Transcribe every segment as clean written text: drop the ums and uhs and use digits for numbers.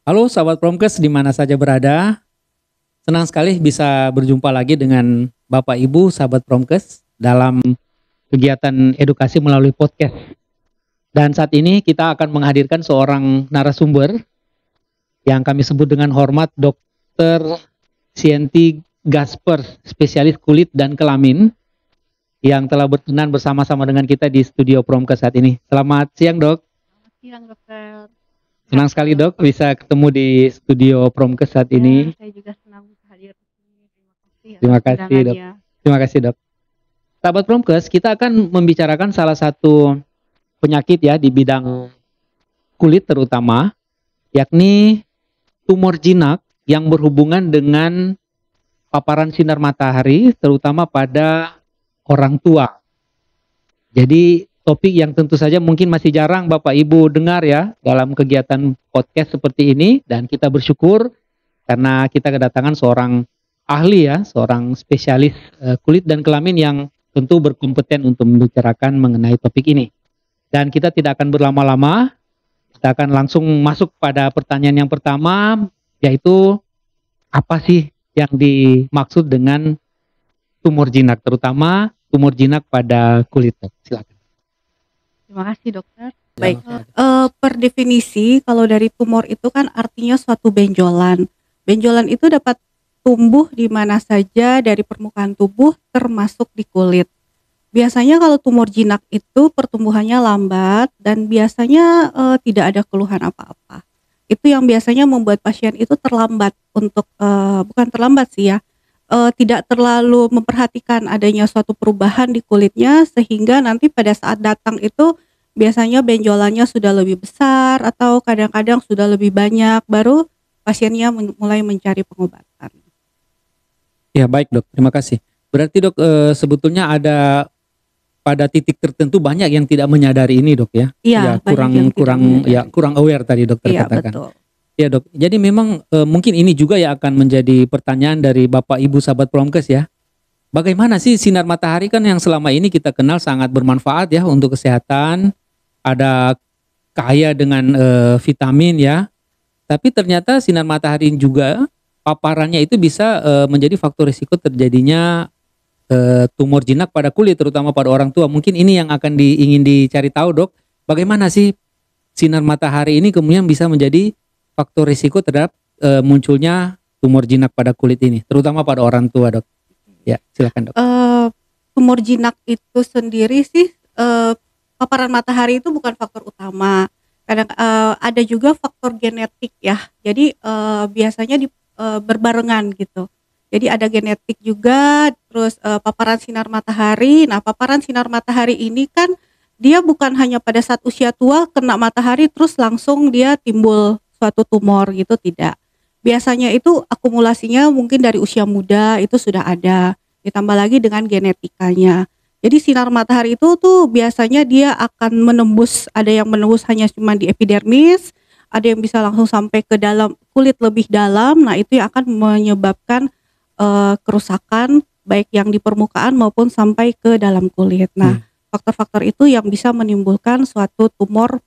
Halo sahabat Promkes di mana saja berada. Senang sekali bisa berjumpa lagi dengan Bapak Ibu sahabat Promkes dalam kegiatan edukasi melalui podcast. Dan saat ini kita akan menghadirkan seorang narasumber yang kami sebut dengan hormat Dr. Sienti Gasper, spesialis kulit dan kelamin yang telah berkenan bersama-sama dengan kita di studio Promkes saat ini. Selamat siang, Dok. Selamat siang, dokter. Senang sekali, Dok, bisa ketemu di studio Promkes saat ini. Saya juga senang bisa hadir di sini. Terima kasih, Dok. Terima kasih, Dok. Sahabat Promkes, kita akan membicarakan salah satu penyakit ya di bidang kulit terutama, yakni tumor jinak yang berhubungan dengan paparan sinar matahari, terutama pada orang tua. Jadi topik yang tentu saja mungkin masih jarang Bapak Ibu dengar ya dalam kegiatan podcast seperti ini, dan kita bersyukur karena kita kedatangan seorang ahli ya, seorang spesialis kulit dan kelamin yang tentu berkompeten untuk membicarakan mengenai topik ini. Dan kita tidak akan berlama-lama, kita akan langsung masuk pada pertanyaan yang pertama, yaitu apa sih yang dimaksud dengan tumor jinak, terutama tumor jinak pada kulit. Silakan. Terima kasih, dokter. Baik. Per definisi kalau dari tumor itu kan artinya suatu benjolan. Benjolan itu dapat tumbuh di mana saja dari permukaan tubuh termasuk di kulit. Biasanya kalau tumor jinak itu pertumbuhannya lambat dan biasanya tidak ada keluhan apa-apa. Itu yang biasanya membuat pasien itu terlambat untuk bukan terlambat sih ya, tidak terlalu memperhatikan adanya suatu perubahan di kulitnya, sehingga nanti pada saat datang itu biasanya benjolannya sudah lebih besar atau kadang-kadang sudah lebih banyak, baru pasiennya mulai mencari pengobatan. Ya baik, Dok, terima kasih. Berarti, Dok, sebetulnya ada pada titik tertentu banyak yang tidak menyadari ini, Dok, ya. Iya, kurang aware tadi dokter iya, katakan. betul. Ya, Dok. Jadi memang mungkin ini juga ya akan menjadi pertanyaan dari Bapak Ibu sahabat Promkes ya. Bagaimana sih sinar matahari kan yang selama ini kita kenal sangat bermanfaat ya untuk kesehatan, ada kaya dengan vitamin ya. Tapi ternyata sinar matahari juga paparannya itu bisa menjadi faktor risiko terjadinya tumor jinak pada kulit, terutama pada orang tua. Mungkin ini yang akan ingin dicari tahu, Dok. Bagaimana sih sinar matahari ini kemudian bisa menjadi faktor risiko terhadap munculnya tumor jinak pada kulit ini, terutama pada orang tua, Dok. Ya, silakan, Dok. Tumor jinak itu sendiri sih, paparan matahari itu bukan faktor utama. Kadang ada juga faktor genetik ya. Jadi biasanya berbarengan gitu. Jadi ada genetik juga, terus paparan sinar matahari. Nah, paparan sinar matahari ini kan dia bukan hanya pada saat usia tua kena matahari terus langsung dia timbul suatu tumor gitu, tidak. Biasanya itu akumulasinya mungkin dari usia muda itu sudah ada, ditambah lagi dengan genetikanya. Jadi sinar matahari itu tuh biasanya dia akan menembus, ada yang menembus hanya cuma di epidermis, ada yang bisa langsung sampai ke dalam kulit lebih dalam. Nah, itu yang akan menyebabkan kerusakan baik yang di permukaan maupun sampai ke dalam kulit. Nah, faktor-faktor itu yang bisa menimbulkan suatu tumor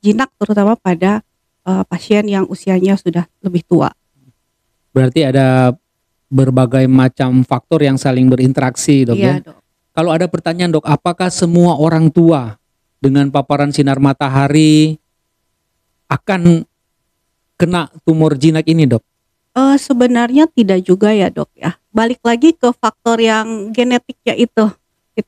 jinak terutama pada pasien yang usianya sudah lebih tua. Berarti ada berbagai macam faktor yang saling berinteraksi, Dok, Iya, ya. Dok. Kalau ada pertanyaan, Dok, apakah semua orang tua dengan paparan sinar matahari akan kena tumor jinak ini, Dok? Sebenarnya tidak juga ya, Dok, ya. Balik lagi ke faktor yang genetiknya itu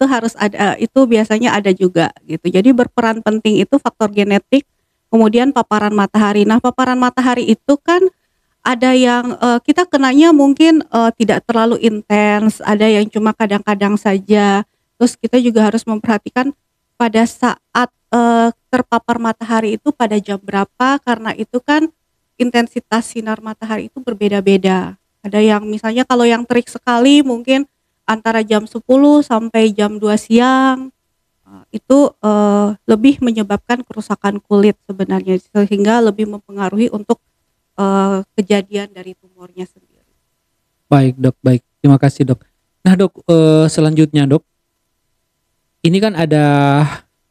harus ada, itu biasanya ada juga gitu. Jadi berperan penting itu faktor genetik, kemudian paparan matahari. Nah, paparan matahari itu kan ada yang kita kenanya mungkin tidak terlalu intens, ada yang cuma kadang-kadang saja. Terus kita juga harus memperhatikan pada saat terpapar matahari itu pada jam berapa, karena itu kan intensitas sinar matahari itu berbeda-beda. Ada yang misalnya kalau yang terik sekali mungkin antara jam 10 sampai jam 2 siang. Itu lebih menyebabkan kerusakan kulit sebenarnya, sehingga lebih mempengaruhi untuk kejadian dari tumornya sendiri. Baik, Dok, baik. Terima kasih, Dok. Nah, Dok, selanjutnya, Dok. Ini kan ada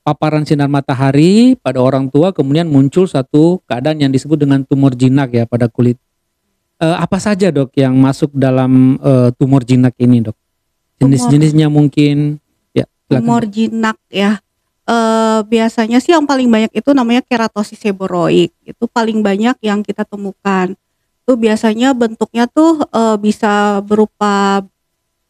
paparan sinar matahari pada orang tua kemudian muncul satu keadaan yang disebut dengan tumor jinak ya pada kulit. Apa saja dok yang masuk dalam tumor jinak ini dok? Tumor Jenis-jenisnya mungkin ya tumor silakan. jinak ya. Biasanya sih yang paling banyak itu namanya keratosis seboroid. Itu paling banyak yang kita temukan. Itu biasanya bentuknya tuh bisa berupa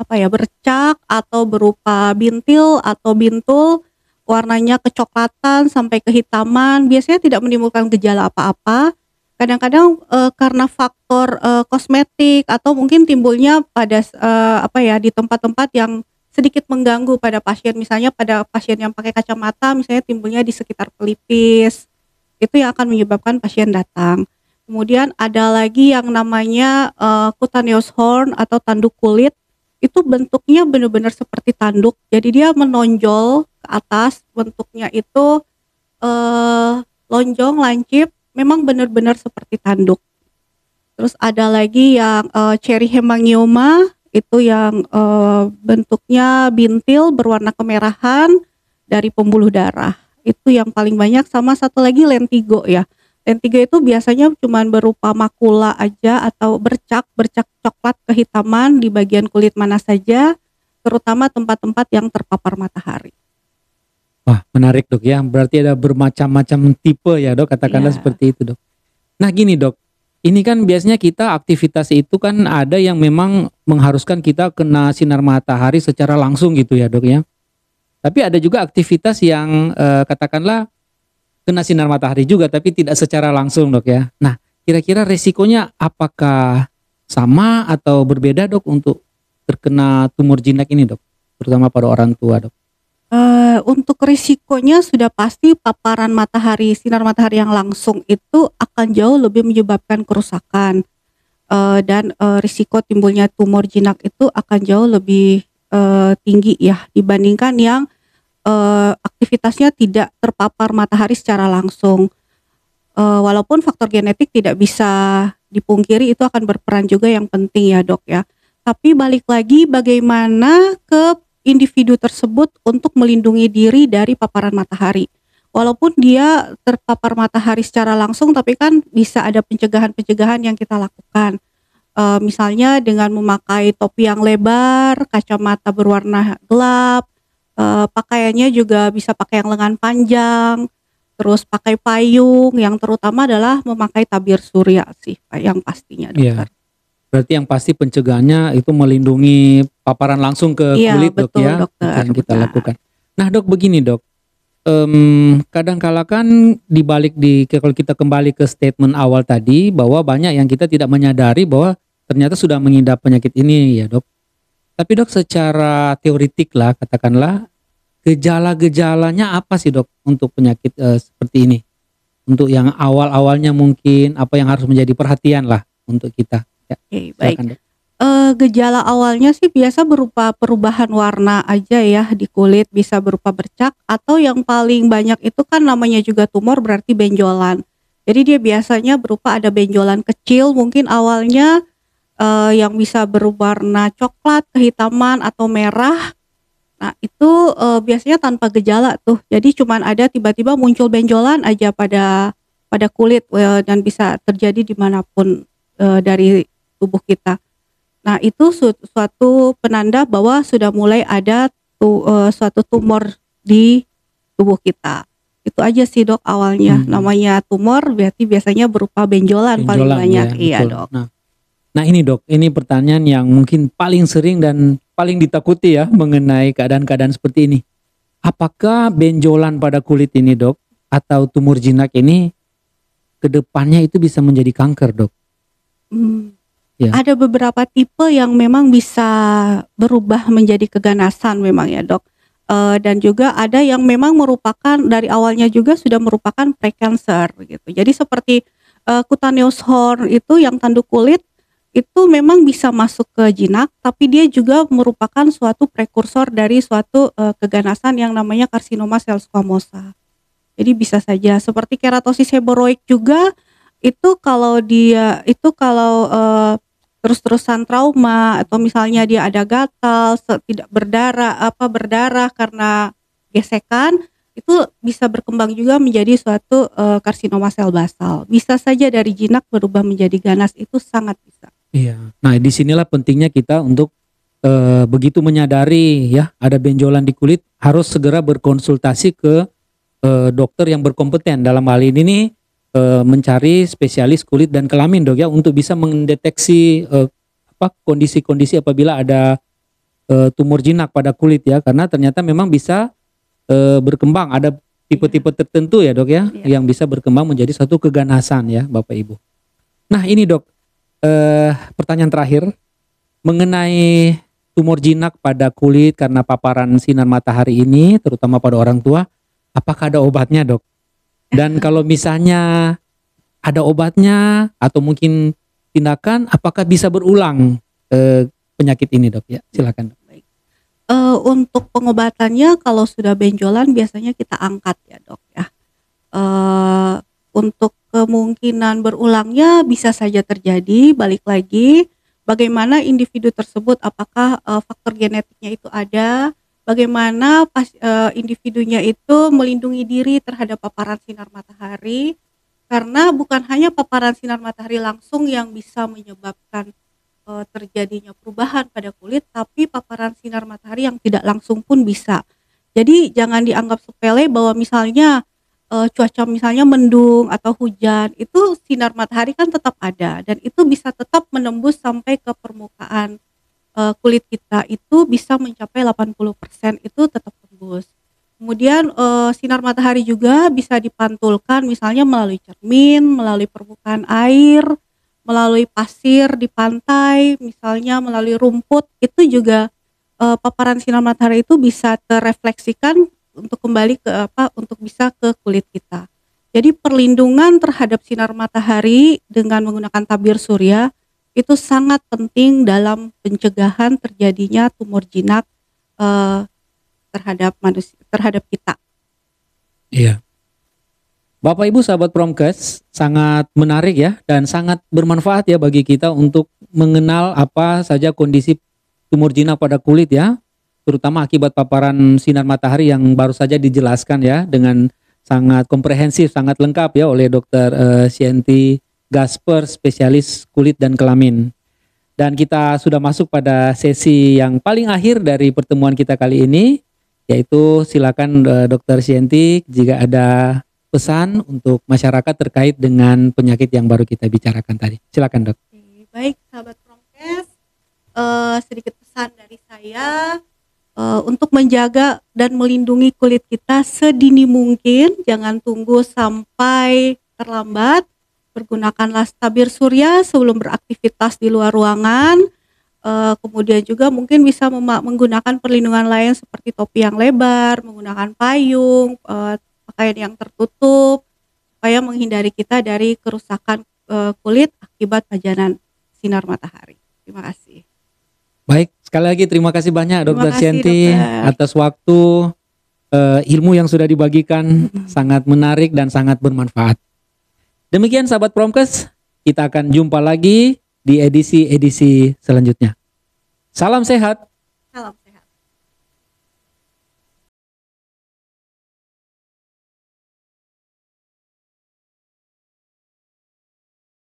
apa ya, bercak atau berupa bintil atau bintul, warnanya kecoklatan sampai kehitaman, biasanya tidak menimbulkan gejala apa-apa. Kadang-kadang, karena faktor, kosmetik atau mungkin timbulnya pada apa ya, di tempat-tempat yang sedikit mengganggu pada pasien, misalnya pada pasien yang pakai kacamata misalnya timbulnya di sekitar pelipis, itu yang akan menyebabkan pasien datang. Kemudian ada lagi yang namanya, cutaneous horn atau tanduk kulit, itu bentuknya benar-benar seperti tanduk, jadi dia menonjol ke atas, bentuknya itu, lonjong, lancip, memang benar-benar seperti tanduk. Terus ada lagi yang, cherry hemangioma, itu yang, bentuknya bintil berwarna kemerahan dari pembuluh darah, itu yang paling banyak, sama satu lagi lentigo ya. Lentigo itu biasanya cuman berupa makula aja atau bercak coklat kehitaman di bagian kulit mana saja, terutama tempat-tempat yang terpapar matahari. Wah menarik dok ya, berarti ada bermacam-macam tipe ya dok, katakanlah Iya, seperti itu dok. Nah gini dok, ini kan biasanya kita aktivitas itu kan ada yang memang mengharuskan kita kena sinar matahari secara langsung gitu ya dok ya. Tapi ada juga aktivitas yang katakanlah kena sinar matahari juga tapi tidak secara langsung dok ya. Nah kira-kira resikonya apakah sama atau berbeda dok untuk terkena tumor jinak ini dok? Terutama pada orang tua dok. untuk risikonya sudah pasti paparan matahari, sinar matahari yang langsung itu akan jauh lebih menyebabkan kerusakan, dan, risiko timbulnya tumor jinak itu akan jauh lebih, tinggi ya dibandingkan yang, aktivitasnya tidak terpapar matahari secara langsung. Walaupun faktor genetik tidak bisa dipungkiri itu akan berperan juga yang penting ya Dok ya. Tapi balik lagi bagaimana ke individu tersebut untuk melindungi diri dari paparan matahari. Walaupun dia terpapar matahari secara langsung tapi kan bisa ada pencegahan-pencegahan yang kita lakukan. Misalnya dengan memakai topi yang lebar, kacamata berwarna gelap, pakaiannya juga bisa pakai yang lengan panjang, terus pakai payung, yang terutama adalah memakai tabir surya sih, yang pastinya Iya. dokter. Berarti yang pasti pencegahannya itu melindungi paparan langsung ke Iya kulit dok betul ya, itu dokter, yang kita benar. lakukan. Nah dok begini dok, kadang kala kan dibalik kalau kita kembali ke statement awal tadi bahwa banyak yang kita tidak menyadari bahwa ternyata sudah mengidap penyakit ini ya dok. Tapi dok secara teoritik lah katakanlah gejala-gejalanya apa sih dok untuk penyakit seperti ini? Untuk yang awal-awalnya mungkin apa yang harus menjadi perhatian lah untuk kita. Ya, Oke baik. silakan dok. Gejala awalnya sih biasa berupa perubahan warna aja ya di kulit, bisa berupa bercak atau yang paling banyak itu kan namanya juga tumor berarti benjolan. Jadi dia biasanya berupa ada benjolan kecil mungkin awalnya, yang bisa berwarna coklat, kehitaman, atau merah. Nah itu, biasanya tanpa gejala tuh. Jadi cuman ada tiba-tiba muncul benjolan aja pada kulit, dan bisa terjadi dimanapun dari tubuh kita. Nah itu suatu penanda bahwa sudah mulai ada suatu tumor di tubuh kita. Itu aja sih Dok awalnya, Hmm, namanya tumor berarti biasanya berupa benjolan paling benjolan ya banyak, iya betul. Dok. Nah ini dok, ini pertanyaan yang mungkin paling sering dan paling ditakuti ya mengenai keadaan-keadaan seperti ini. Apakah benjolan pada kulit ini dok atau tumor jinak ini kedepannya itu bisa menjadi kanker dok? Mmm, Ya, ada beberapa tipe yang memang bisa berubah menjadi keganasan memang ya Dok, dan juga ada yang memang merupakan dari awalnya juga sudah merupakan prekancer gitu. Jadi seperti, cutaneous horn itu yang tanduk kulit, itu memang bisa masuk ke jinak, tapi dia juga merupakan suatu prekursor dari suatu, keganasan yang namanya karsinoma sel squamosa. Jadi bisa saja seperti keratosis seboroid juga, itu kalau terus-terusan trauma atau misalnya dia ada gatal, tidak berdarah karena gesekan, itu bisa berkembang juga menjadi suatu karsinoma sel basal. Bisa saja dari jinak berubah menjadi ganas, itu sangat bisa. Iya. Nah, disinilah pentingnya kita untuk begitu menyadari ya ada benjolan di kulit, harus segera berkonsultasi ke dokter yang berkompeten. Dalam hal ini nih mencari spesialis kulit dan kelamin, Dok, ya, untuk bisa mendeteksi kondisi-kondisi apabila ada tumor jinak pada kulit, ya, karena ternyata memang bisa berkembang, ada tipe-tipe tertentu ya, Dok, ya, yang bisa berkembang menjadi suatu keganasan ya, Bapak Ibu. Nah, ini, Dok, pertanyaan terakhir mengenai tumor jinak pada kulit karena paparan sinar matahari ini, terutama pada orang tua, apakah ada obatnya, Dok? Dan kalau misalnya ada obatnya atau mungkin tindakan, apakah bisa berulang penyakit ini, Dok? Ya, silakan, Dok. Baik. Untuk pengobatannya kalau sudah benjolan biasanya kita angkat ya, Dok, ya. Untuk kemungkinan berulangnya bisa saja terjadi, balik lagi bagaimana individu tersebut, apakah faktor genetiknya itu ada, bagaimana individunya itu melindungi diri terhadap paparan sinar matahari, karena bukan hanya paparan sinar matahari langsung yang bisa menyebabkan terjadinya perubahan pada kulit, tapi paparan sinar matahari yang tidak langsung pun bisa. Jadi jangan dianggap sepele bahwa misalnya cuaca misalnya mendung atau hujan, itu sinar matahari kan tetap ada dan itu bisa tetap menembus sampai ke permukaan kulit kita, itu bisa mencapai 80% itu tetap tembus. Kemudian sinar matahari juga bisa dipantulkan misalnya melalui cermin, melalui permukaan air, melalui pasir di pantai, misalnya melalui rumput, itu juga paparan sinar matahari itu bisa terefleksikan untuk kembali ke untuk bisa ke kulit kita. Jadi perlindungan terhadap sinar matahari dengan menggunakan tabir surya itu sangat penting dalam pencegahan terjadinya tumor jinak terhadap manusia, terhadap kita. Iya. Bapak Ibu sahabat Promkes, sangat menarik ya dan sangat bermanfaat ya bagi kita untuk mengenal apa saja kondisi tumor jinak pada kulit ya, terutama akibat paparan sinar matahari yang baru saja dijelaskan ya dengan sangat komprehensif, sangat lengkap ya oleh Dr. Sienti Gasper, spesialis kulit dan kelamin. Dan kita sudah masuk pada sesi yang paling akhir dari pertemuan kita kali ini, yaitu silakan Dr. Sienti jika ada pesan untuk masyarakat terkait dengan penyakit yang baru kita bicarakan tadi. Silakan, Dok. Baik, sahabat Promkes, sedikit pesan dari saya untuk menjaga dan melindungi kulit kita sedini mungkin, jangan tunggu sampai terlambat. Pergunakanlah tabir surya sebelum beraktivitas di luar ruangan. Kemudian juga mungkin bisa menggunakan perlindungan lain seperti topi yang lebar, menggunakan payung, pakaian yang tertutup, supaya menghindari kita dari kerusakan kulit akibat pajanan sinar matahari. Terima kasih. Baik, sekali lagi terima kasih banyak Dr. Sienti atas waktu, ilmu yang sudah dibagikan, sangat menarik dan sangat bermanfaat. Demikian sahabat Promkes, kita akan jumpa lagi di edisi-edisi selanjutnya. Salam sehat.